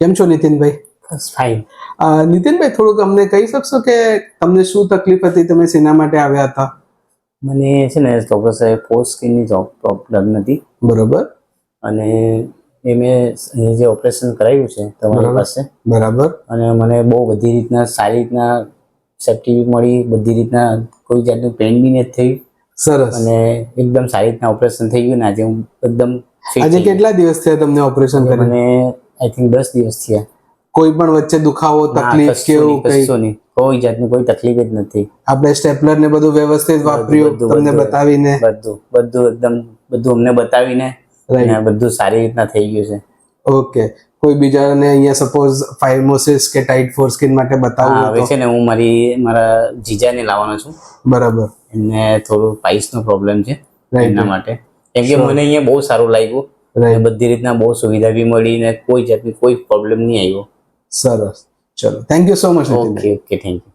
કેમ છો નીતિનભાઈ? બસ ફાઇન. નીતિનભાઈ, થોડુંક અમને કહી શકશો કે તમને શું તકલીફ હતી, તમે શેના માટે આવ્યા હતા? મને છે ને ડૉક્ટર સાહેબ પોસ્ટ સ્કિનની પ્રોબ્લેમ હતી. બરોબર. અને એ મેં જે ઓપરેશન કરાવ્યું છે તમારી પાસે. બરાબર. અને મને બહુ બધી રીતના સારી રીતના સેફ્ટી મળી, બધી રીતના કોઈ જાતનું પેઇન બી નથી થયું. સરસ. અને એકદમ સારી રીતના ઓપરેશન થઈ ગયું ને આજે હું એકદમ ફિટ. આજે કેટલા દિવસ થયા તમને ઓપરેશન કર્યું? મને આઈ થિંક 10 દિવસ થયા. કોઈ પણ વચ્ચે દુખાવો, તકલીફ કે એવું કંઈ? કશું નહીં, કોઈ જાતની કોઈ તકલીફ જ નથી. આપણે સ્ટેપલર ને બધું વ્યવસ્થિત વાપર્યું, તમને બતાવીને? બધું અમને બતાવીને અને બધું સારી રીતના થઈ ગયું છે. ઓકે. કોઈ બીજાને અહીંયા સપોઝ ફાઇમોસિસ કે ટાઇટ ફોરસ્કિન માટે બતાવવું હવે છે ને હું મારા જીજાને લાવવાનો છું. બરાબર. એમને થોડું પાઇલ્સનો પ્રોબ્લેમ છે એના માટે. કેમ કે મને અહીંયા બહુ સારું લાગ્યું, બધી રીતના બહુ સુવિધા બી મળી ને કોઈ જાતની કોઈ પ્રોબ્લેમ નહીં આવ્યો. સરસ. ચલો, thank you so much. Okay, thank you.